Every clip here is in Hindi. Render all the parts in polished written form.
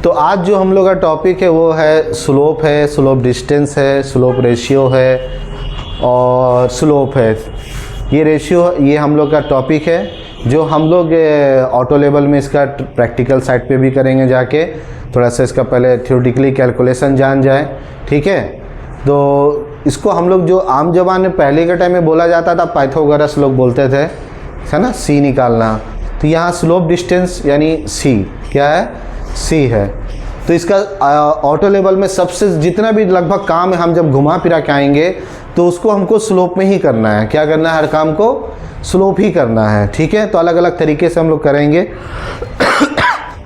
तो आज जो हम लोग का टॉपिक है वो है स्लोप डिस्टेंस है, स्लोप रेशियो है और स्लोप है। ये रेशियो ये हम लोग का टॉपिक है जो हम लोग ऑटो लेवल में इसका प्रैक्टिकल साइड पे भी करेंगे जाके। थोड़ा सा इसका पहले थ्योरेटिकली कैलकुलेशन जान जाए, ठीक है। तो इसको हम लोग जो आम जबान में पहले के टाइम में बोला जाता था, पाइथागोरस लोग बोलते थे, है ना, सी निकालना। तो यहाँ स्लोप डिस्टेंस यानी सी क्या है, सी है। तो इसका ऑटो लेवल में सबसे जितना भी लगभग काम है, हम जब घुमा फिरा के आएंगे तो उसको हमको स्लोप में ही करना है। क्या करना है, हर काम को स्लोप ही करना है, ठीक है। तो अलग अलग तरीके से हम लोग करेंगे।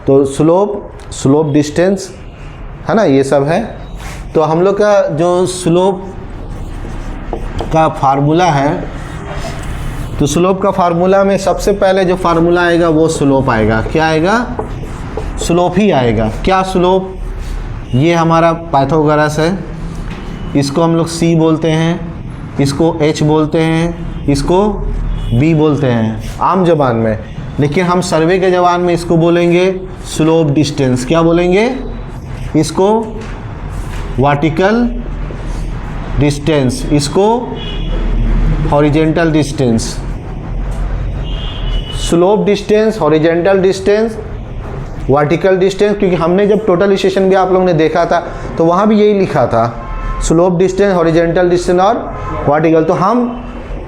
तो स्लोप डिस्टेंस है ना, ये सब है। तो हम लोग का जो स्लोप का फार्मूला है, तो स्लोप का फार्मूला में सबसे पहले जो फार्मूला आएगा वो स्लोप आएगा। क्या आएगा, स्लोप ही आएगा। क्या स्लोप, ये हमारा पाइथागोरस है, इसको हम लोग सी बोलते हैं, इसको एच बोलते हैं, इसको बी बोलते हैं आम जबान में। लेकिन हम सर्वे के जबान में इसको बोलेंगे स्लोप डिस्टेंस। क्या बोलेंगे इसको, वर्टिकल डिस्टेंस, इसको horizontal distance. Slope distance, horizontal distance, vertical distance. क्योंकि हमने जब टोटल स्टेशन भी आप लोगों ने देखा था तो वहाँ भी यही लिखा था, स्लोप डिस्टेंस, हॉरिजेंटल डिस्टेंस और वर्टिकल। तो हम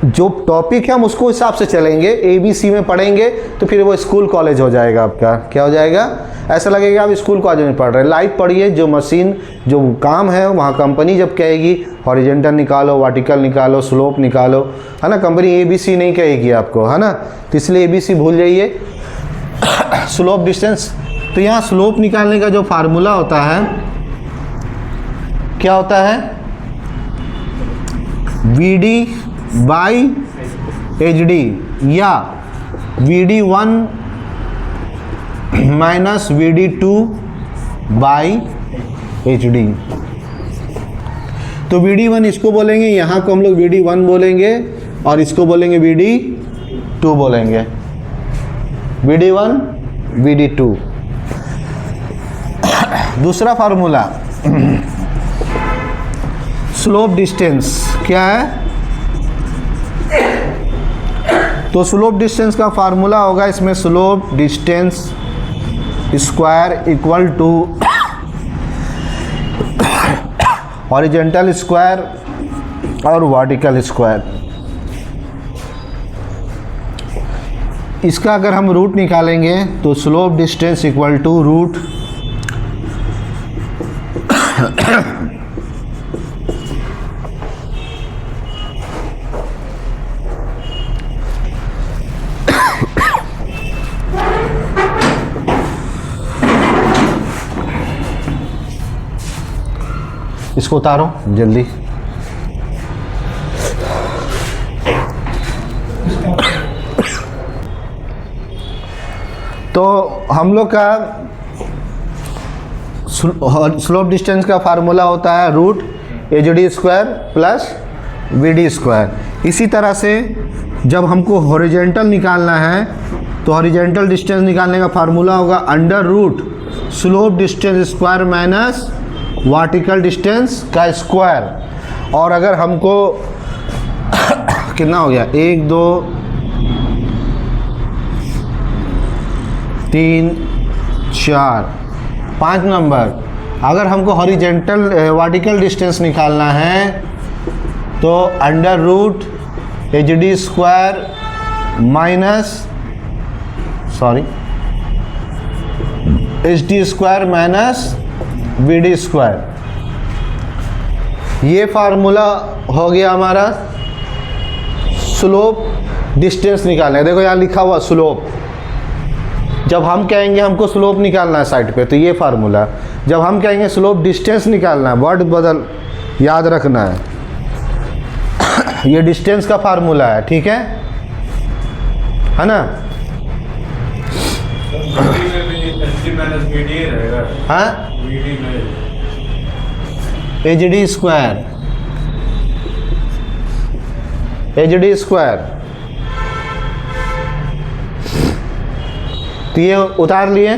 जो टॉपिक है हम उसको हिसाब से चलेंगे, ABC में पढ़ेंगे तो फिर वो स्कूल कॉलेज हो जाएगा आपका। क्या हो जाएगा, ऐसा लगेगा आप स्कूल कॉलेज में पढ़ रहे हैं। लाइव पढ़िए, जो मशीन जो काम है वहाँ कंपनी जब कहेगी हॉरिजेंटल निकालो, वर्टिकल निकालो, स्लोप निकालो, है ना, कंपनी ABC नहीं कहेगी आपको, है ना। तो इसलिए ABC भूल जाइए। स्लोप डिस्टेंस, तो यहाँ स्लोप निकालने का जो फार्मूला होता है क्या होता है, VD बाई HD या VD1 minus VD2 by HD। तो VD1 इसको बोलेंगे, यहाँ को हम लोग VD1 बोलेंगे और इसको बोलेंगे VD2 बोलेंगे, VD1 VD2। दूसरा फार्मूला स्लोप डिस्टेंस क्या है, तो स्लोप डिस्टेंस का फार्मूला होगा इसमें slope distance square equal to horizontal square और वर्टिकल स्क्वायर। इसका अगर हम रूट निकालेंगे तो slope distance equal to root इसको उतारो जल्दी। तो हम लोग का स्लोप डिस्टेंस का फार्मूला होता है root HD square plus VD square. इसी तरह से जब हमको हॉरिजेंटल निकालना है तो हॉरिजेंटल डिस्टेंस निकालने का फार्मूला होगा under root slope distance square minus vertical distance का स्क्वायर। और अगर हमको कितना हो गया, 1 2 3 4 5 नंबर। अगर हमको हॉरिजेंटल वर्टिकल डिस्टेंस निकालना है तो under root HD square minus HD square minus VD square. ये फार्मूला हो गया हमारा स्लोप डिस्टेंस निकालना है। देखो यहाँ लिखा हुआ स्लोप। जब हम कहेंगे हमको स्लोप निकालना है साइड पे तो ये फार्मूला। जब हम कहेंगे स्लोप डिस्टेंस निकालना है, वर्ड बदल याद रखना है, ये डिस्टेंस का फार्मूला है, ठीक है ना। हाँ, HD स्क्वायर तो ये उतार लिए।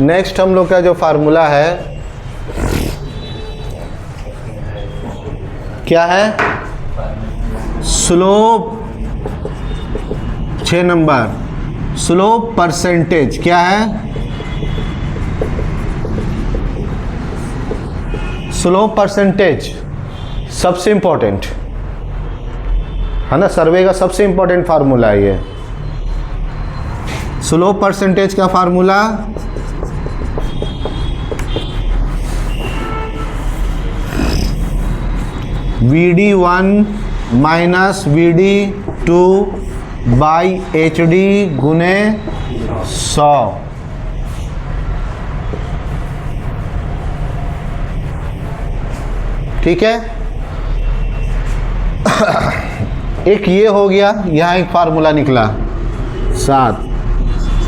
नेक्स्ट हम लोग का जो फार्मूला है क्या है? स्लोप 6 नंबर, स्लोप परसेंटेज क्या है? स्लोप परसेंटेज सबसे इंपॉर्टेंट है ना, सर्वे का सबसे इंपॉर्टेंट फार्मूला है ये। स्लोप परसेंटेज का formula VD1 minus VD2 by HD गुने 100। ठीक है, एक ये हो गया, यहाँ एक फार्मूला निकला 7,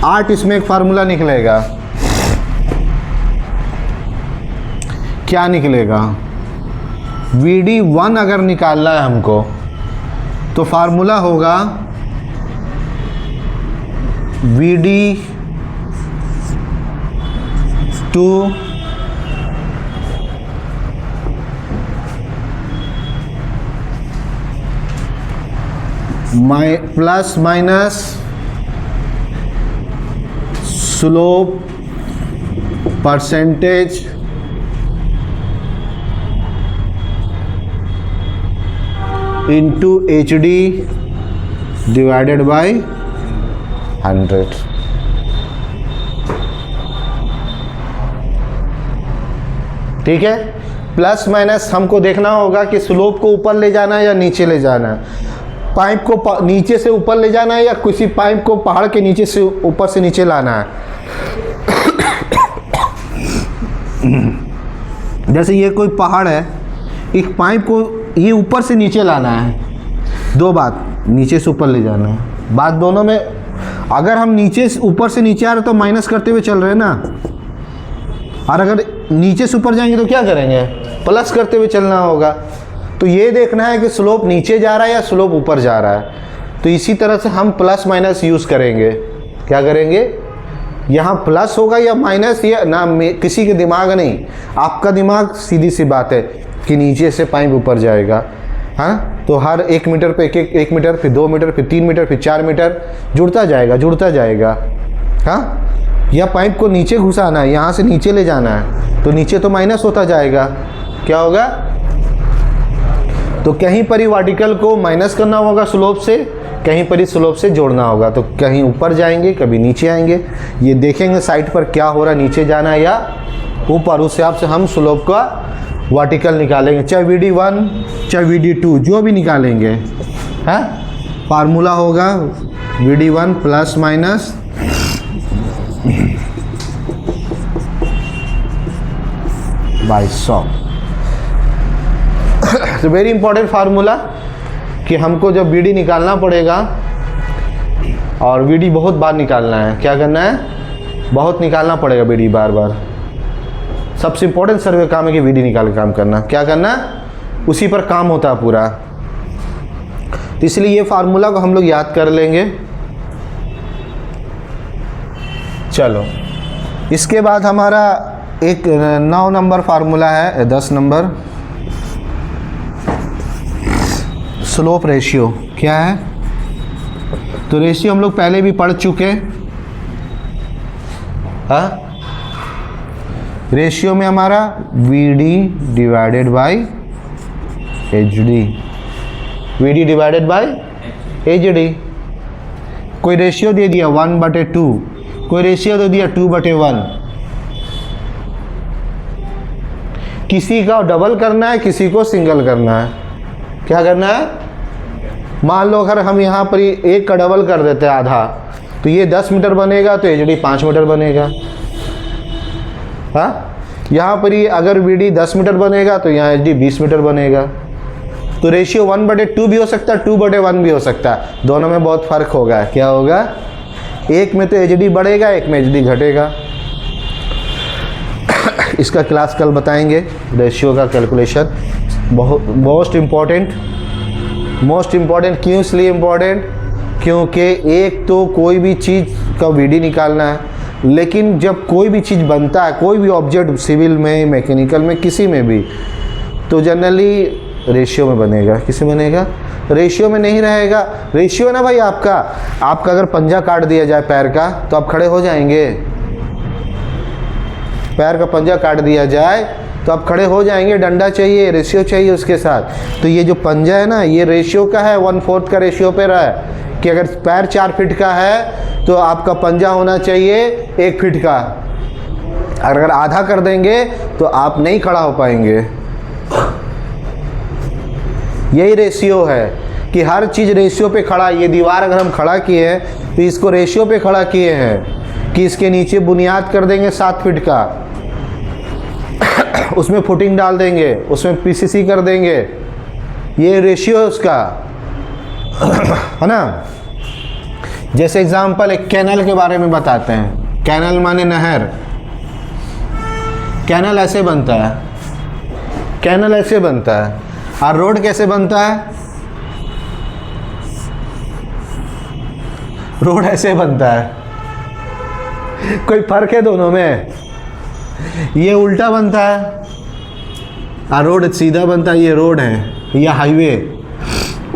8 इसमें एक फार्मूला निकलेगा। क्या निकलेगा? VD1 अगर निकालना है हमको तो फार्मूला होगा VD2 plus minus slope percentage into HD divided by 100। ठीक है, प्लस माइनस हमको देखना होगा कि स्लोप को ऊपर ले जाना है या नीचे ले जाना है, पाइप को नीचे से ऊपर ले जाना है या किसी पाइप को पहाड़ के नीचे से ऊपर से नीचे लाना है। जैसे ये कोई पहाड़ है, एक पाइप को ये ऊपर से नीचे लाना है। दो बात, नीचे से ऊपर ले जाना है, बात दोनों में। अगर हम नीचे से ऊपर से नीचे आ रहे तो माइनस करते हुए चल रहे हैं ना, और अगर नीचे से ऊपर जाएंगे तो क्या करेंगे? प्लस करते हुए चलना होगा। तो ये देखना है कि स्लोप नीचे जा रहा है या स्लोप ऊपर जा रहा है। तो इसी तरह से हम प्लस माइनस यूज़ करेंगे। क्या करेंगे? यहाँ प्लस होगा या माइनस, या ना किसी के दिमाग नहीं, आपका दिमाग सीधी सी बात है कि नीचे से पाइप ऊपर जाएगा। हाँ, तो हर 1 मीटर पे एक मीटर, फिर 2 मीटर, फिर 3 मीटर, फिर 4 मीटर जुड़ता जाएगा। हाँ, या पाइप को नीचे घुसाना है, यहाँ से नीचे ले जाना है, तो नीचे तो माइनस होता जाएगा। क्या होगा? तो कहीं पर ही वर्टिकल को माइनस करना होगा स्लोप से, कहीं पर ही स्लोप से जोड़ना होगा। तो कहीं ऊपर जाएंगे, कभी नीचे आएंगे, ये देखेंगे साइड पर क्या हो रहा है, नीचे जाना है या ऊपर। उस हिसाब से हम स्लोप का वर्टिकल निकालेंगे, चाहे VD1 चाहे VD2 जो भी निकालेंगे। है, फार्मूला होगा VD1 प्लस माइनस बाई 100। तो वेरी इंपॉर्टेंट फार्मूला कि हमको जब VD निकालना पड़ेगा, और VD बहुत बार निकालना है। क्या करना है? बहुत निकालना पड़ेगा VD बार बार। सबसे इंपॉर्टेंट सर्वे काम है कि VD निकाल के काम करना। क्या करना? उसी पर काम होता है पूरा। तो इसलिए ये फार्मूला को हम लोग याद कर लेंगे। चलो, इसके बाद हमारा एक 9 नंबर फार्मूला है, 10 नंबर स्लोप रेशियो। क्या है? तो रेशियो हम लोग पहले भी पढ़ चुके। हाँ, रेशियो में हमारा VD divided by HD, VD divided by HD। कोई रेशियो दे दिया 1/2, कोई रेशियो दे दिया 2/1। किसी का डबल करना है, किसी को सिंगल करना है। क्या करना है? मान लो अगर हम यहाँ पर एक का डबल कर देते हैं आधा, तो ये 10 मीटर बनेगा, तो HD 5 मीटर बनेगा। हाँ, यहाँ पर ही अगर VD 10 मीटर बनेगा तो यहाँ HD 20 मीटर बनेगा। तो रेशियो 1/2 भी हो सकता है, 2/1 भी हो सकता है। दोनों में बहुत फ़र्क होगा। क्या होगा? एक में तो HD बढ़ेगा, एक में HD घटेगा। इसका क्लास कल बताएंगे, रेशियो का कैलकुलेशन। बहुत मोस्ट इम्पॉर्टेंट क्यों इसलिए इम्पॉर्टेंट? क्योंकि एक तो कोई भी चीज़ का VD निकालना है, लेकिन जब कोई भी चीज़ बनता है, कोई भी ऑब्जेक्ट, सिविल में, मैकेनिकल में, किसी में भी, तो जनरली रेशियो में बनेगा। किससे बनेगा? रेशियो में नहीं रहेगा। रेशियो ना भाई, आपका अगर पंजा काट दिया जाए पैर का तो आप खड़े हो जाएंगे। पैर का पंजा काट दिया जाए तो आप खड़े हो जाएंगे। डंडा चाहिए, रेशियो चाहिए उसके साथ। तो ये जो पंजा है ना, ये रेशियो का है, 1/4 का रेशियो पे रहा है कि अगर पैर 4 फीट का है तो आपका पंजा होना चाहिए 1 फीट का। अगर आधा कर देंगे तो आप नहीं खड़ा हो पाएंगे। यही रेशियो है कि हर चीज़ रेशियो पे खड़ा। ये दीवार अगर हम खड़ा किए हैं तो इसको रेशियो पे खड़ा किए हैं कि इसके नीचे बुनियाद कर देंगे 7 फीट का, उसमें फुटिंग डाल देंगे, उसमें पीसीसी कर देंगे। ये रेशियो है उसका, है ना। जैसे एग्जांपल एक कैनल के बारे में बताते हैं। कैनल माने नहर। कैनल ऐसे बनता है, कैनल ऐसे बनता है। और रोड कैसे बनता है? रोड ऐसे बनता है। कोई फर्क है दोनों में? ये उल्टा बनता है और रोड सीधा बनता है। ये रोड है या हाईवे,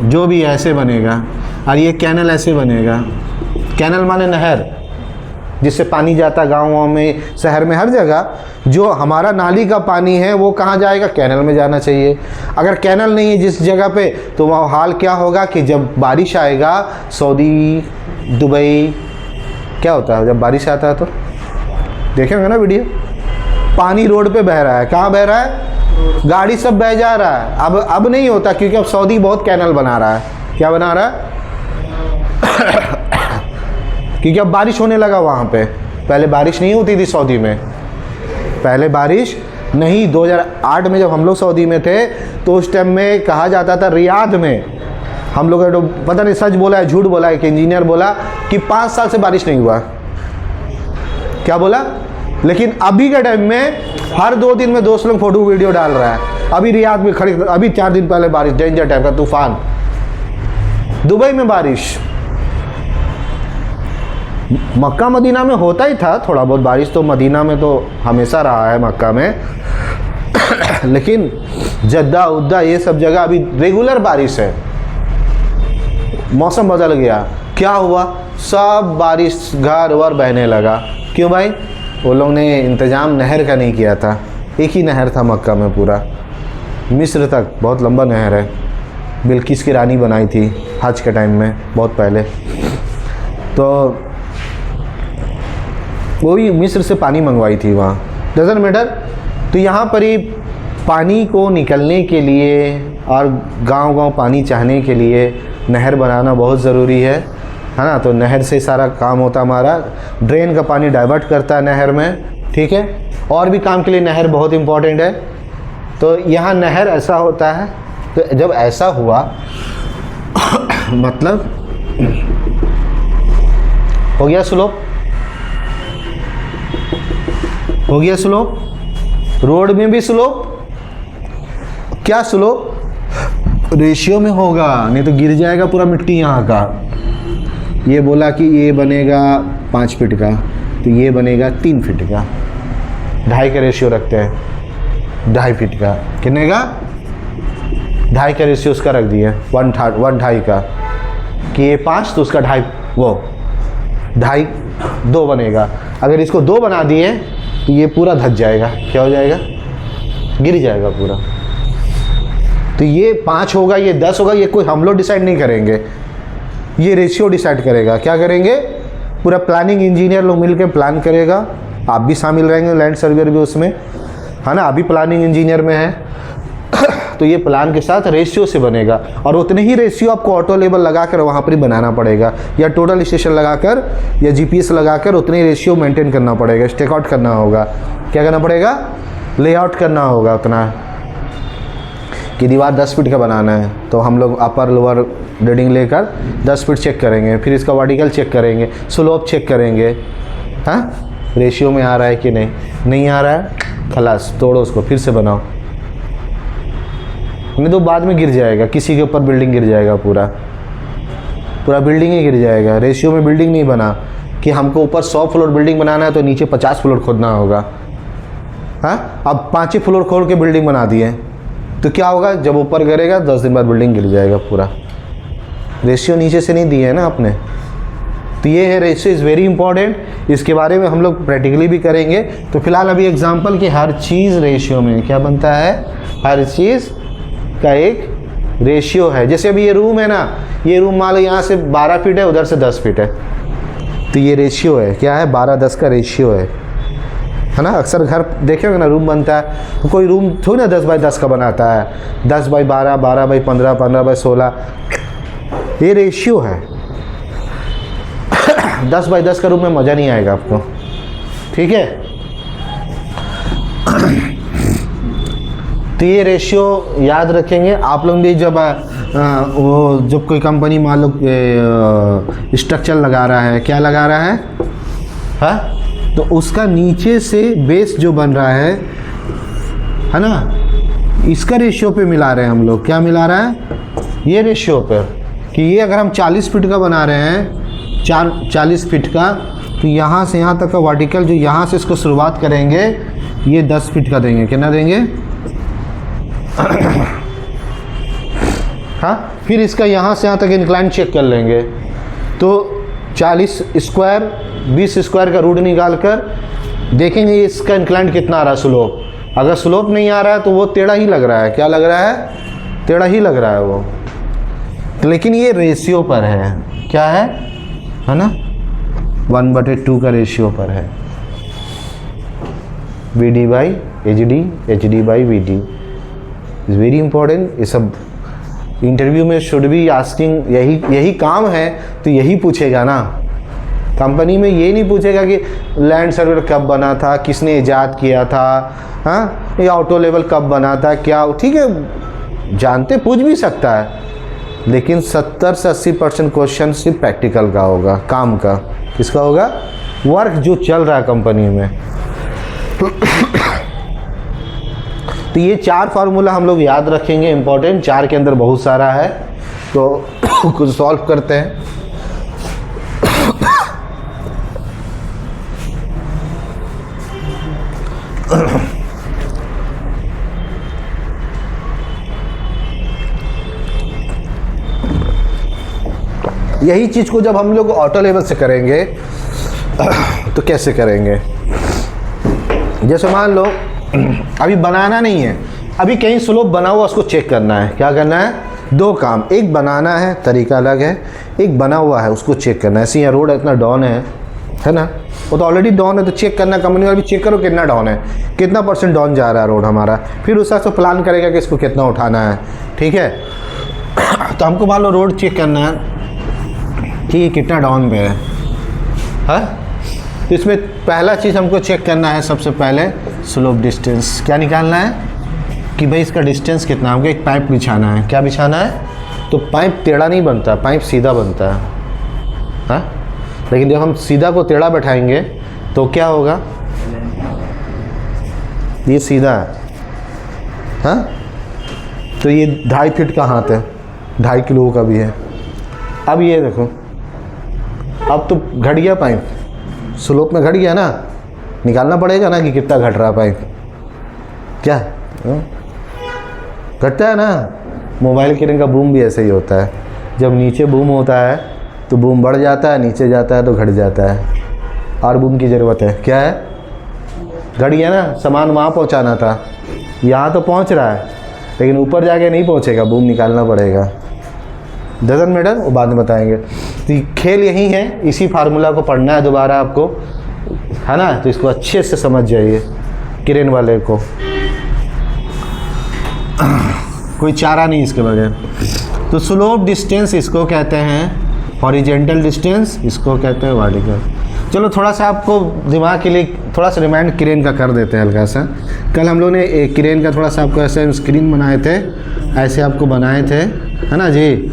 जो भी ऐसे बनेगा। और ये कैनल ऐसे बनेगा। कैनल माने नहर, जिससे पानी जाता गाँव में, शहर में, हर जगह। जो हमारा नाली का पानी है वो कहाँ जाएगा? कैनल में जाना चाहिए। अगर कैनल नहीं है जिस जगह पे, तो वह हाल क्या होगा कि जब बारिश आएगा, सऊदी, दुबई, क्या होता है जब बारिश आता है तो देखे होंगे ना वीडियो, पानी रोड पे बह रहा है। कहाँ बह रहा है? गाड़ी सब बह जा रहा है। अब नहीं होता, क्योंकि अब सऊदी बहुत कैनल बना रहा है। क्या बना रहा है? क्योंकि अब बारिश होने लगा वहाँ पे। पहले बारिश नहीं होती थी सऊदी में। पहले बारिश नहीं, 2008 में जब हम लोग सऊदी में थे तो उस टाइम में कहा जाता था, रियाद में हम लोग तो पता नहीं सच बोला है झूठ बोला है, एक इंजीनियर बोला कि 5 साल से बारिश नहीं हुआ। क्या बोला? लेकिन अभी के टाइम में हर 2 दिन में दोस्त लोग फोटो वीडियो डाल रहा है। अभी रियाद में खड़ी, अभी 4 दिन पहले बारिश, डेंजर टाइप का तूफान। दुबई में बारिश। मक्का मदीना में होता ही था थोड़ा बहुत बारिश, तो मदीना में तो हमेशा रहा है, मक्का में। लेकिन जद्दा उद्दा ये सब जगह अभी रेगुलर बारिश है। मौसम बदल गया, क्या हुआ? सब बारिश घर वर बहने लगा। क्यों भाई? वो लोग ने इंतज़ाम नहर का नहीं किया था। एक ही नहर था मक्का में पूरा, मिस्र तक बहुत लंबा नहर है। बिल्किस की रानी बनाई थी हज के टाइम में, बहुत पहले। तो वो भी मिस्र से पानी मंगवाई थी वहाँ, डजंट मैटर। तो यहाँ पर ही पानी को निकलने के लिए और गांव-गांव पानी चाहने के लिए नहर बनाना बहुत ज़रूरी है ना। तो नहर से सारा काम होता हमारा। ड्रेन का पानी डाइवर्ट करता है नहर में, ठीक है। और भी काम के लिए नहर बहुत इम्पॉर्टेंट है। तो यहाँ नहर ऐसा होता है। तो जब ऐसा हुआ मतलब हो गया स्लोप, हो गया स्लोप। रोड में भी स्लोप, क्या स्लोप? रेशियो में होगा, नहीं तो गिर जाएगा पूरा मिट्टी यहाँ का। ये बोला कि ये बनेगा 5 फीट का, तो ये बनेगा 3 फीट का। 2.5 का रेशियो रखते हैं, 2.5 फीट का। कितने का? 2.5 का रेशियो उसका रख दिए, 1.5 का। कि ये 5 तो उसका 2.5, वो 2.5 2 बनेगा। अगर इसको 2 बना दिए तो ये पूरा धस जाएगा। क्या हो जाएगा? गिर जाएगा पूरा। तो ये 5 होगा, ये 10 होगा, ये कोई हम लोग डिसाइड नहीं करेंगे, ये रेशियो डिसाइड करेगा। क्या करेंगे? पूरा प्लानिंग इंजीनियर लोग मिलकर प्लान करेगा। आप भी शामिल रहेंगे, लैंड सर्वेयर भी उसमें, है ना। अभी प्लानिंग इंजीनियर में है। तो ये प्लान के साथ रेशियो से बनेगा, और उतने ही रेशियो आपको ऑटो लेवल लगाकर वहाँ पर ही बनाना पड़ेगा, या टोटल स्टेशन लगाकर या जीपीएस लगाकर उतने ही रेशियो मेंटेन करना पड़ेगा, स्टेक आउट करना होगा। क्या करना पड़ेगा? लेआउट करना होगा उतना। कि दीवार 10 फीट का बनाना है तो हम लोग अपर लोअर रीडिंग लेकर 10 फीट चेक करेंगे, फिर इसका वर्टिकल चेक करेंगे, स्लोप चेक करेंगे, हाँ रेशियो में आ रहा है कि नहीं आ रहा है, खलास तोड़ो उसको, फिर से बनाओ। नहीं तो बाद में गिर जाएगा, किसी के ऊपर बिल्डिंग गिर जाएगा, पूरा बिल्डिंग ही गिर जाएगा। रेशियो में बिल्डिंग नहीं बना, कि हमको ऊपर 100 फ्लोर बिल्डिंग बनाना है तो नीचे 50 फ्लोर खोदना होगा। हाँ, अब 5 ही फ्लोर खोद के बिल्डिंग बना दिए तो क्या होगा, जब ऊपर गिरेगा 10 दिन बाद बिल्डिंग गिर जाएगा पूरा। रेशियो नीचे से नहीं दिए है ना आपने। तो ये है रेशियो इज़ वेरी इंपॉर्टेंट। इसके बारे में हम लोग प्रैक्टिकली भी करेंगे। तो फिलहाल अभी एग्जांपल कि हर चीज़ रेशियो में क्या बनता है, हर चीज़ का एक रेशियो है। जैसे अभी ये रूम है ना, ये रूम मान लो यहाँ से 12 फीट है, उधर से 10 फीट है, तो ये रेशियो है, क्या है, 12-10 का रेशियो है ना। अक्सर घर देखे होंगे ना, रूम बनता है तो कोई रूम थोड़ी ना 10 बाई 10 का बनाता है, 10 बाई 12, 12 बाई 15, 15 बाई 16, ये रेशियो है। 10 बाई 10 का रूम में मज़ा नहीं आएगा आपको, ठीक है। तो ये रेशियो याद रखेंगे आप लोग भी। जब वो जब कोई कंपनी मान लो स्ट्रक्चर लगा रहा है, क्या लगा रहा है, हाँ, तो उसका नीचे से बेस जो बन रहा है ना, इसका रेशियो पे मिला रहे हैं हम लोग। क्या मिला रहा है, ये रेशियो पर, कि ये अगर हम 40 फीट का बना रहे हैं, 40 फीट का, तो यहाँ से यहाँ तक का वर्टिकल जो यहाँ से इसको शुरुआत करेंगे, ये 10 फीट का देंगे। कितना देंगे, हाँ। फिर इसका यहाँ से यहाँ तक इंक्लाइन चेक कर लेंगे, तो 40 स्क्वायर 20 स्क्वायर का रूट निकाल कर देखेंगे इसका इंक्लाइन कितना आ रहा है, स्लोप। अगर स्लोप नहीं आ रहा है तो वो टेढ़ा ही लग रहा है। क्या लग रहा है, टेढ़ा ही लग रहा है वो। लेकिन ये रेशियो पर है, क्या है ना, 1/2 का रेशियो पर है। VD by HD, HD by VD is very important. ये सब इंटरव्यू में शुड बी आस्किंग, यही काम है तो यही पूछेगा ना। कंपनी में ये नहीं पूछेगा कि लैंड सर्वर कब बना था, किसने ईजाद किया था, हाँ, या ऑटो लेवल कब बना था, क्या, ठीक है, जानते पूछ भी सकता है, लेकिन 70 से 80% क्वेश्चन सिर्फ प्रैक्टिकल का होगा, काम का। किसका होगा, वर्क जो चल रहा है कंपनी में। तो ये 4 फार्मूला हम लोग याद रखेंगे, इंपॉर्टेंट। 4 के अंदर बहुत सारा है, तो कुछ सॉल्व करते हैं। यही चीज़ को जब हम लोग ऑटो लेवल से करेंगे तो कैसे करेंगे, जैसे मान लो अभी बनाना नहीं है, अभी कहीं स्लोप बना हुआ उसको चेक करना है। क्या करना है, 2 काम, एक बनाना है, तरीका अलग है, एक बना हुआ है उसको चेक करना है। ऐसे यहाँ रोड इतना डाउन है ना, वो तो ऑलरेडी डाउन है, तो चेक करना, कंपनी वाले भी चेक करो कितना डाउन है, कितना % डाउन जा रहा है रोड हमारा, फिर उस हिसाब से प्लान करेगा कि इसको कितना उठाना है, ठीक है। तो हमको मान लो रोड चेक करना है कि ये कितना डाउन पे है, हाँ। तो इसमें पहला चीज़ हमको चेक करना है, सबसे पहले स्लोप डिस्टेंस। क्या निकालना है कि भाई इसका डिस्टेंस कितना, हमको एक पाइप बिछाना है। क्या बिछाना है, तो पाइप टेढ़ा नहीं बनता, पाइप सीधा बनता है, हाँ। लेकिन जब हम सीधा को टेढ़ा बैठाएंगे तो क्या होगा, ये सीधा है, हाँ। तो ये 2.5 फीट का हाथ है, 2.5 किलो का भी है। अब ये देखो, अब तो घट गया पाइप, स्लोप में घट गया ना, निकालना पड़ेगा ना कि कितना घट रहा पाइप, क्या घटता है ना। मोबाइल किरण का बूम भी ऐसे ही होता है, जब नीचे बूम होता है तो बूम बढ़ जाता है, नीचे जाता है तो घट जाता है, और बूम की ज़रूरत है। क्या है, घट गया ना, सामान वहाँ पहुँचाना था, यहाँ तो पहुँच रहा है, लेकिन ऊपर जाके नहीं पहुँचेगा, बूम निकालना पड़ेगा। डजन मैटर, वो बाद में बताएंगे। तो खेल यही है, इसी फार्मूला को पढ़ना है दोबारा आपको, है ना। तो इसको अच्छे से समझ जाइए, किरण वाले को कोई चारा नहीं इसके बगैर। तो स्लोप डिस्टेंस इसको कहते हैं, हॉरिजेंटल डिस्टेंस इसको कहते हैं वर्टिकल। चलो थोड़ा सा आपको दिमाग के लिए थोड़ा सा रिमाइंड किरण का कर देते हैं हल्का सा। कल हम लोग ने एक किरण का थोड़ा सा आपको ऐसे स्क्रीन बनाए थे, ऐसे आपको बनाए थे, है ना जी,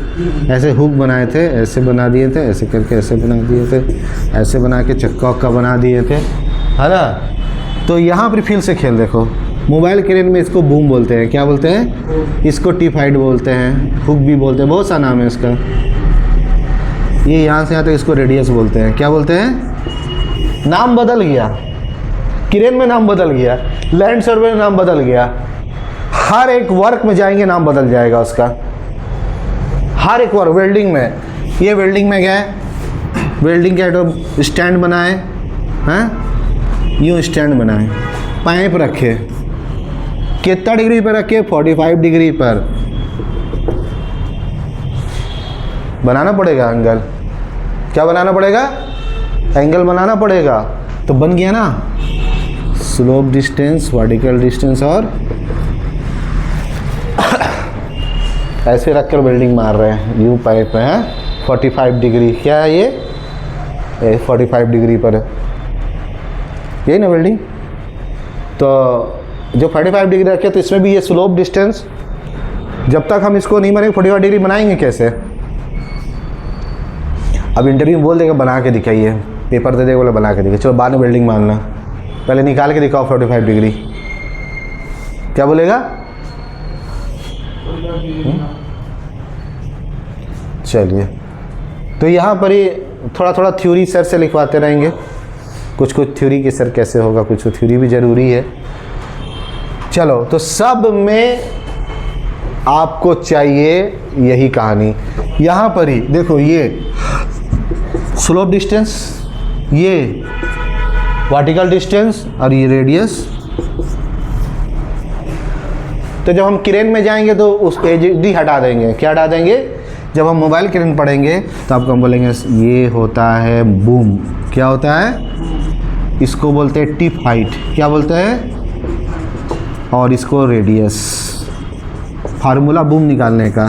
ऐसे हुक बनाए थे, ऐसे बना दिए थे, ऐसे करके ऐसे बना दिए थे, ऐसे बना के चक्का उक्का बना दिए थे, है ना। तो यहाँ पर फिर से खेल देखो, मोबाइल किरण में इसको बूम बोलते हैं, क्या बोलते हैं, इसको टी-फाइड बोलते हैं, हुक भी बोलते हैं, बहुत सा नाम है इसका। ये यहाँ से यहाँ तक इसको रेडियस बोलते हैं, क्या बोलते हैं, नाम बदल गया, क्रेन में नाम बदल गया, लैंड सर्वे में नाम बदल गया, हर एक वर्क में जाएंगे नाम बदल जाएगा उसका, हर एक वर्क। वेल्डिंग में, ये वेल्डिंग में गए, वेल्डिंग का तो स्टैंड बनाए हैं, यूँ स्टैंड बनाए, पाइप रखे, कितना डिग्री पर रखे, 45 डिग्री पर बनाना पड़ेगा एंगल। क्या बनाना पड़ेगा? एंगल बनाना पड़ेगा। तो बन गया ना स्लोप डिस्टेंस, वर्टिकल डिस्टेंस, और ऐसे रखकर वेल्डिंग मार रहे हैं, यू पाइप में है 45 डिग्री। क्या है ये 45 डिग्री पर है, यही ना वेल्डिंग। तो जो 45 डिग्री रखे तो इसमें भी ये स्लोप डिस्टेंस, जब तक हम इसको नहीं मारेंगे 45 डिग्री बनाएंगे कैसे? अब इंटरव्यू में बोल देगा बना के दिखाइए, पेपर दे देगा बोला बना के दिखाइए, चलो बाद में वेल्डिंग मानना, पहले निकाल के दिखाओ 45 डिग्री। क्या बोलेगा? चलिए, तो यहाँ पर ही थोड़ा थोड़ा थ्योरी सर से लिखवाते रहेंगे, कुछ कुछ थ्योरी के सर कैसे होगा, कुछ कुछ थ्योरी भी ज़रूरी है। चलो, तो सब में आपको चाहिए यही कहानी। यहाँ पर ही देखो, ये स्लोप डिस्टेंस, ये वर्टिकल डिस्टेंस और ये रेडियस। तो जब हम क्रेन में जाएंगे तो उस एचडी हटा देंगे। क्या हटा देंगे? जब हम मोबाइल क्रेन पढ़ेंगे तो आपको हम बोलेंगे ये होता है बूम। क्या होता है? इसको बोलते हैं टिप हाइट। क्या बोलते हैं? और इसको रेडियस। फार्मूला बूम निकालने का,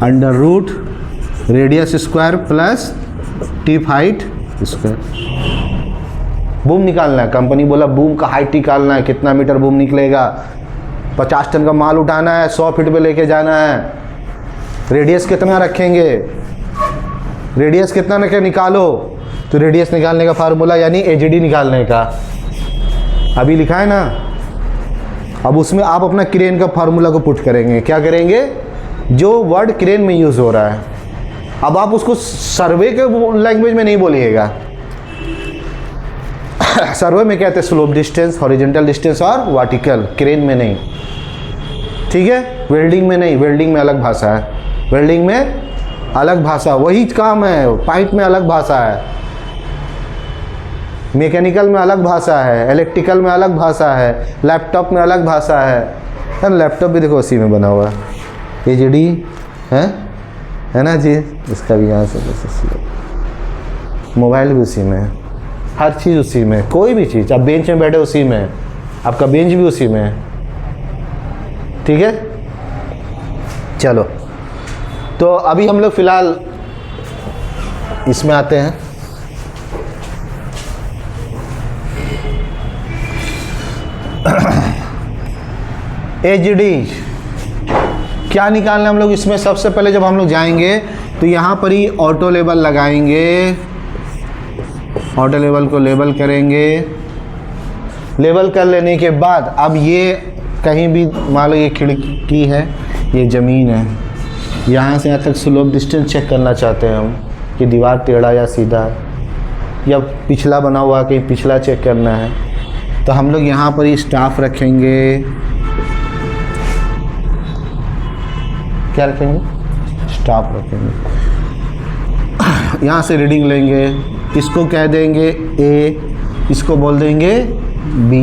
under root radius square plus tip height square. Boom निकालना है, कंपनी बोला बूम का हाइट निकालना है, कितना मीटर बूम निकलेगा, 50 टन का माल उठाना है, 100 फीट पे लेके जाना है, रेडियस कितना रखेंगे, रेडियस कितना रखे निकालो। तो रेडियस निकालने का फार्मूला यानी एचडी निकालने का अभी लिखा है ना। अब उसमें आप अपना क्रेन का फार्मूला को पुट करेंगे। क्या करेंगे? जो वर्ड क्रेन में यूज़ हो रहा है, अब आप उसको सर्वे के लैंग्वेज में नहीं बोलिएगा। सर्वे में कहते हैं स्लोप डिस्टेंस, हॉरिजॉन्टल डिस्टेंस और वर्टिकल, क्रेन में नहीं। ठीक है? वेल्डिंग में नहीं, वेल्डिंग में अलग भाषा है, वेल्डिंग में अलग भाषा, वही काम है। पाइप में अलग भाषा है, मैकेनिकल में अलग भाषा है, इलेक्ट्रिकल में अलग भाषा है, लैपटॉप में अलग भाषा है। लैपटॉप भी देखो उसी में बना हुआ है, एचडी है ना जी, इसका भी यहाँ से, मोबाइल भी उसी में, हर चीज़ उसी में, कोई भी चीज़, आप बेंच में बैठे उसी में, आपका बेंच भी उसी में है। ठीक है? चलो, तो अभी हम लोग फिलहाल इसमें आते हैं। एचडी क्या निकालना हम लोग इसमें? सबसे पहले जब हम लोग जाएंगे तो यहाँ पर ही ऑटो लेवल लगाएंगे, ऑटो लेवल को लेवल करेंगे। लेवल कर लेने के बाद अब ये कहीं भी मान लो ये खिड़की है, ये ज़मीन है, यहाँ से यहाँ तक स्लोप डिस्टेंस चेक करना चाहते हैं हम कि दीवार टेढ़ा या सीधा है, या पिछला बना हुआ कहीं पिछला चेक करना है। तो हम लोग यहाँ पर ही स्टाफ रखेंगे। क्या रखेंगे? स्टाफ रखेंगे। यहाँ से रीडिंग लेंगे, इसको कह देंगे ए, इसको बोल देंगे बी।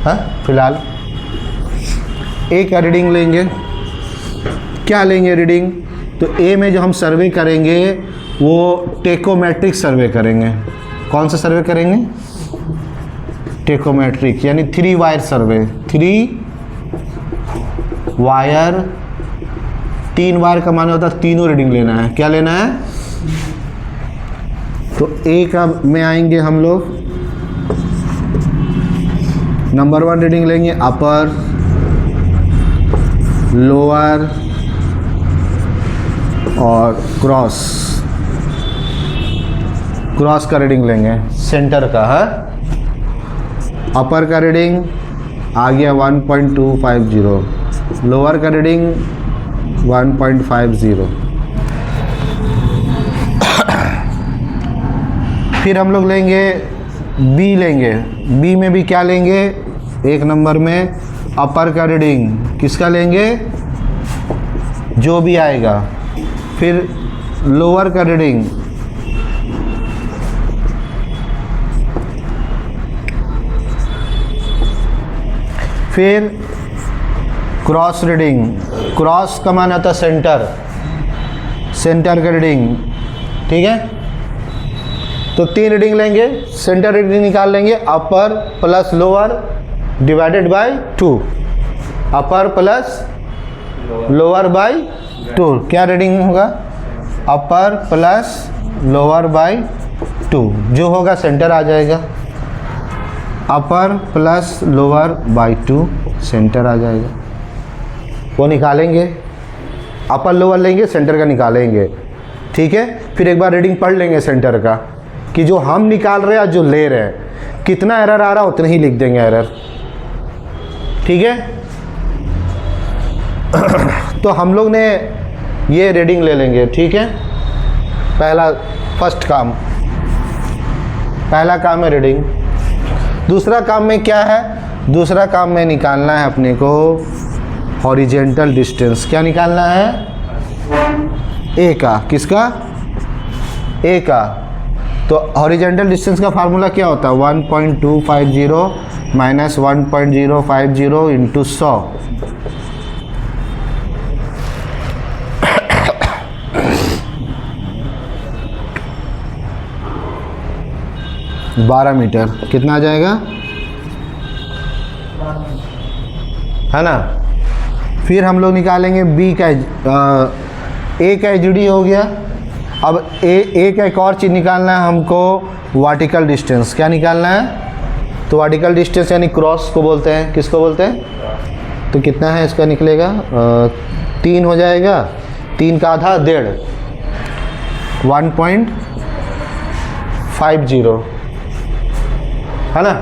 हाँ, फिलहाल ए का रीडिंग लेंगे। क्या लेंगे रीडिंग? तो ए में जो हम सर्वे करेंगे वो टेकोमेट्रिक सर्वे करेंगे। कौन सा सर्वे करेंगे? टेकोमेट्रिक, यानी 3 वायर सर्वे। 3 वायर, 3 वायर का माने होता है तीनों रीडिंग लेना है। क्या लेना है? तो ए का में आएंगे हम लोग, नंबर 1 रीडिंग लेंगे अपर, लोअर और क्रॉस। क्रॉस का रीडिंग लेंगे, सेंटर का है। अपर का रीडिंग आ गया 1.250, लोअर का रीडिंग 1.50। फिर हम लोग लेंगे बी, लेंगे बी में भी क्या लेंगे, एक नंबर में अपर का रीडिंग किसका लेंगे, जो भी आएगा। फिर लोअर का रीडिंग, फिर क्रॉस रीडिंग, क्रॉस का माना था सेंटर, सेंटर का रीडिंग, ठीक है। तो 3 रीडिंग लेंगे, सेंटर रीडिंग निकाल लेंगे, upper plus lower divided by 2, upper plus lower by 2, क्या रीडिंग होगा, अपर प्लस लोअर बाय 2, जो होगा सेंटर आ जाएगा, upper plus lower by 2 center आ जाएगा। वो निकालेंगे, अपर लोअर लेंगे, सेंटर का निकालेंगे, ठीक है। फिर एक बार रीडिंग पढ़ लेंगे सेंटर का कि जो हम निकाल रहे हैं और जो ले रहे हैं कितना एरर आ रहा है उतना ही लिख देंगे एरर, ठीक है। तो हम लोग ने ये रीडिंग ले लेंगे, ठीक है। पहला काम है रीडिंग। दूसरा काम में क्या है, दूसरा काम में निकालना है अपने को हॉरिजेंटल डिस्टेंस। क्या निकालना है, ए का, किसका, ए का। तो हॉरिजेंटल डिस्टेंस का फार्मूला क्या होता है, 1.250 माइनस 1.050 इंटू 100, बारह मीटर, कितना आ जाएगा, है ना। फिर हम लोग निकालेंगे बी का, ए का एचडी हो गया। अब ए का एक और चीज़ निकालना है हमको, वर्टिकल डिस्टेंस। क्या निकालना है, तो वर्टिकल डिस्टेंस यानी क्रॉस को बोलते हैं, किसको बोलते हैं, तो कितना है इसका निकलेगा, 3 हो जाएगा, 3 का आधा 1.5, 1.50, है ना,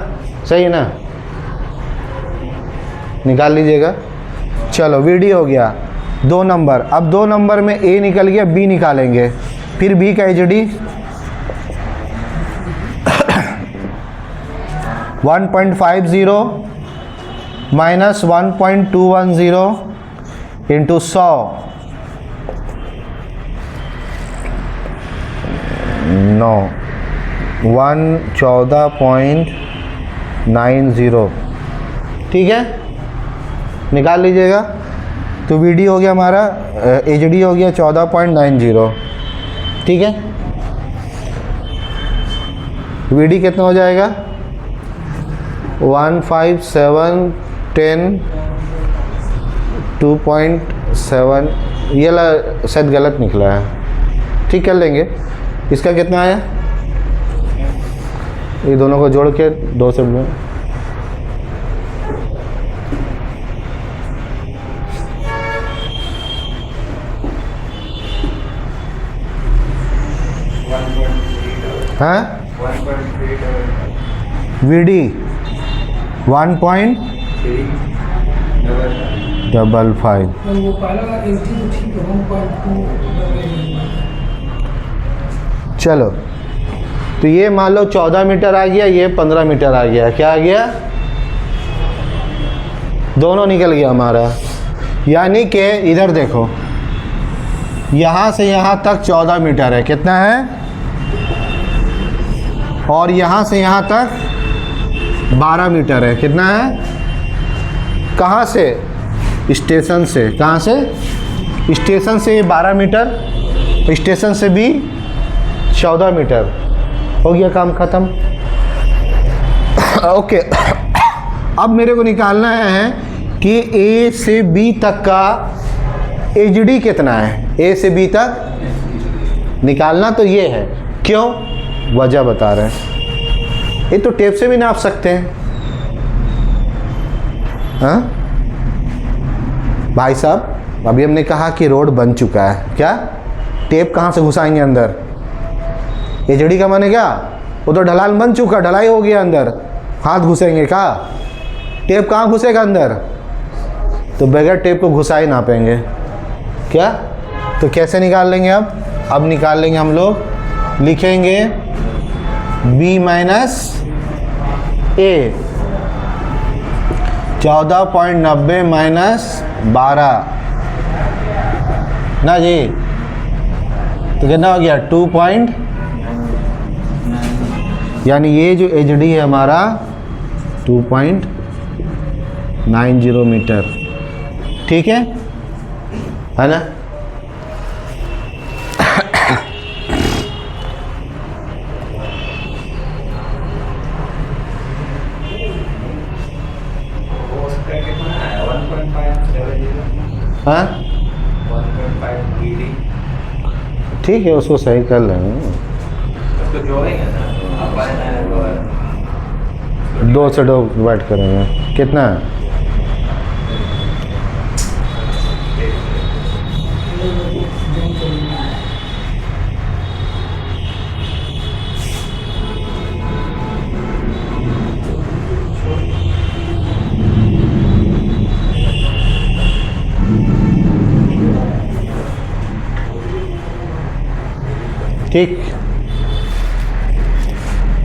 सही है ना, निकाल लीजिएगा। चलो वीडी हो गया 2 नंबर। अब 2 नंबर में ए निकल गया, बी निकालेंगे। फिर बी का एचडी 1.50 माइनस 1.210 इंटू 100, नो 114.90, ठीक है, निकाल लीजिएगा। तो वीडी हो गया हमारा, एचडी हो गया 14.90, ठीक है। वीडी कितना हो जाएगा, 15710 2.7, ये शायद गलत निकला है, ठीक कर लेंगे। इसका कितना आया, ये दोनों को जोड़ के 2 से में, हाँ, वीडी 1.55, चलो। तो ये मान लो 14 मीटर आ गया, ये 15 मीटर आ गया, क्या आ गया, दोनों निकल गया हमारा। यानी कि इधर देखो, यहाँ से यहाँ तक 14 मीटर है, कितना है, और यहाँ से यहाँ तक 12 मीटर है, कितना है, कहाँ से, स्टेशन से, कहाँ से, स्टेशन से ये 12 मीटर, स्टेशन से भी 14 मीटर, हो गया काम ख़त्म। ओके, अब मेरे को निकालना है कि ए से बी तक का एचडी कितना है, ए से बी तक निकालना तो ये है, क्यों, वजह बता रहे हैं। ये तो टेप से भी नाप सकते हैं, हाँ भाई साहब। अभी हमने कहा कि रोड बन चुका है, क्या टेप कहाँ से घुसाएंगे अंदर, एचडी का माने क्या, वो तो ढलान बन चुका, ढलाई हो गया, अंदर हाथ घुसेंगे क्या, टेप कहाँ घुसेगा अंदर, तो बगैर टेप को घुसा ही नापेंगे, क्या। तो कैसे निकाल लेंगे, अब निकाल लेंगे हम लोग, लिखेंगे बी माइनस ए, 14.90 माइनस 12 ना जी, तो कितना हो गया 2. यानी ये जो एच डी है हमारा 2.90 मीटर, ठीक है ना। हाँ ठीक है, उसको सही कर लेंगे, उसको जोड़ेंगे ना, 2 से डिवाइड करेंगे, कितना है ठीक।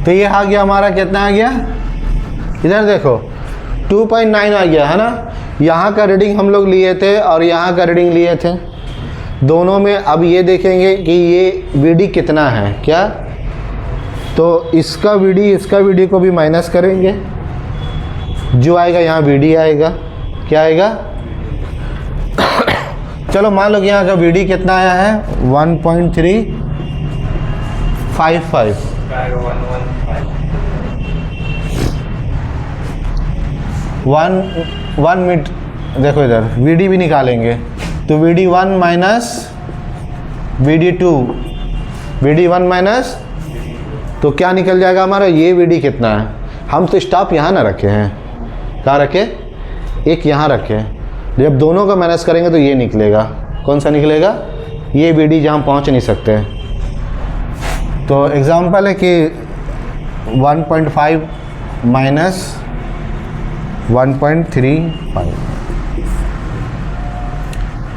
तो ये आ गया हमारा, कितना आ गया, इधर देखो 2.9 आ गया है ना। यहाँ का रीडिंग हम लोग लिए थे और यहाँ का रीडिंग लिए थे, दोनों में अब ये देखेंगे कि ये वीडी कितना है क्या, तो इसका वीडी को भी माइनस करेंगे, जो आएगा यहाँ वीडी आएगा, क्या आएगा चलो मान लो कि यहाँ का वीडी कितना आया है 1.355, 1 मिनट देखो इधर वीडी भी निकालेंगे, तो VD 1 minus VD 2, VD 1 minus, तो क्या निकल जाएगा हमारा, ये वीडी कितना है। हम तो स्टॉप यहाँ ना रखे हैं, कहाँ रखे, एक यहाँ रखे हैं, जब दोनों का माइनस करेंगे तो ये निकलेगा, कौन सा निकलेगा, ये वीडी जहाँ पहुँच नहीं सकते। तो एग्जांपल है कि 1.5 माइनस 1.35,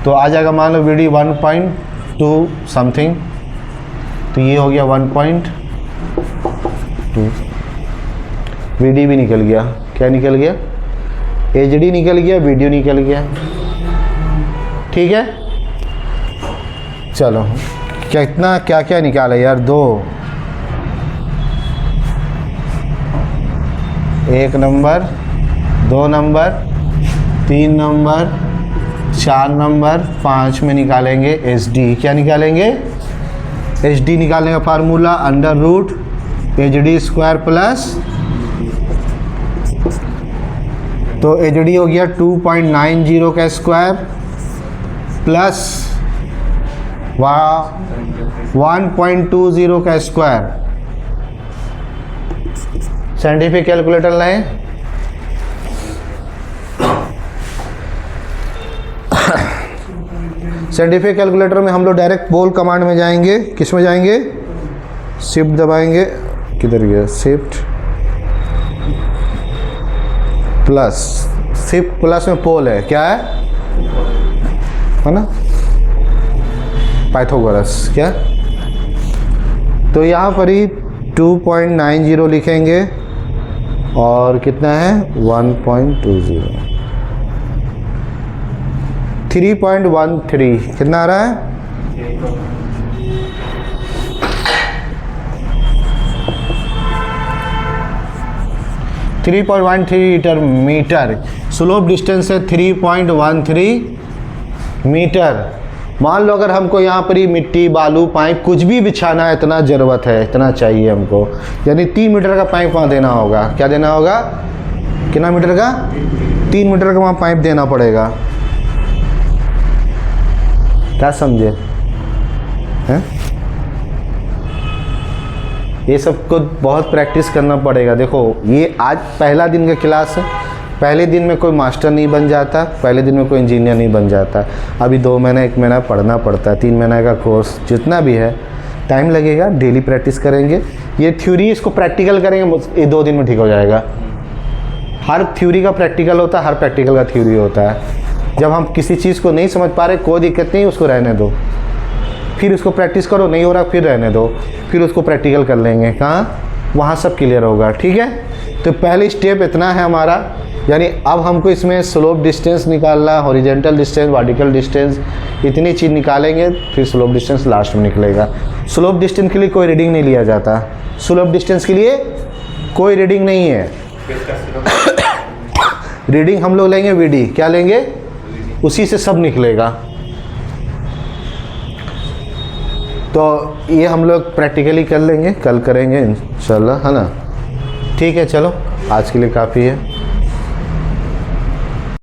तो आ जाएगा मान लो वीडी 1.2 समथिंग, तो ये हो गया 1.2, वीडी भी निकल गया, क्या निकल गया, एचडी निकल गया, वीडियो निकल गया, ठीक है। चलो कितना क्या क्या निकाला यार, 1 नंबर, 2 नंबर, 3 नंबर, 4 नंबर, 5 में निकालेंगे एच डी, क्या निकालेंगे, एच डी निकालने का फार्मूला under root H D square plus, तो एच डी हो गया 2.90 का स्क्वायर प्लस 1.20 का स्क्वायर। साइंटिफिक कैलकुलेटर लाएं, साइंटिफिक कैलकुलेटर में हम लोग डायरेक्ट पोल कमांड में जाएंगे, किस में जाएंगे, शिफ्ट दबाएंगे, किधर गया, शिफ्ट प्लस, शिफ्ट प्लस में पोल है, क्या है ना, पाइथागोरस, क्या, तो यहाँ पर ही 2.90 लिखेंगे और कितना है 1.20, 3.13 कितना आ रहा है, मीटर, स्लोप डिस्टेंस है 3.13 मीटर। मान लो अगर हमको यहाँ पर ही मिट्टी बालू पाइप कुछ भी बिछाना है, इतना ज़रूरत है, इतना चाहिए हमको, यानी 3 मीटर का पाइप वहाँ देना होगा, क्या देना होगा, कितना मीटर का, 3 मीटर का वहाँ पाइप देना पड़ेगा, क्या समझे हैं। ये सब को बहुत प्रैक्टिस करना पड़ेगा। देखो ये आज पहला दिन का क्लास है, पहले दिन में कोई मास्टर नहीं बन जाता, पहले दिन में कोई इंजीनियर नहीं बन जाता, अभी 2 महीना 1 महीना पढ़ना पड़ता है, 3 महीने का कोर्स जितना भी है टाइम लगेगा, डेली प्रैक्टिस करेंगे। ये थ्योरी इसको प्रैक्टिकल करेंगे, ये 2 दिन में ठीक हो जाएगा। हर थ्योरी का प्रैक्टिकल होता है, हर प्रैक्टिकल का थ्योरी होता है। जब हम किसी चीज़ को नहीं समझ पा रहे, कोई दिक्कत नहीं, उसको रहने दो, फिर उसको प्रैक्टिस करो, नहीं हो रहा फिर रहने दो, फिर उसको प्रैक्टिकल कर लेंगे। कहाँ वहाँ सब क्लियर होगा। ठीक है, तो पहली स्टेप इतना है हमारा, यानी अब हमको इसमें स्लोप डिस्टेंस निकालना, हॉरिजेंटल डिस्टेंस, वर्टिकल डिस्टेंस, इतनी चीज़ निकालेंगे, फिर स्लोप डिस्टेंस लास्ट में निकलेगा। स्लोप डिस्टेंस के लिए कोई रीडिंग नहीं लिया जाता, स्लोप डिस्टेंस के लिए कोई रीडिंग नहीं है। रीडिंग हम लोग लेंगे वीडी, क्या लेंगे, उसी से सब निकलेगा। तो ये हम लोग प्रैक्टिकली कर लेंगे, कल करेंगे इंशाल्लाह, है ना। ठीक है, चलो आज के लिए काफ़ी है।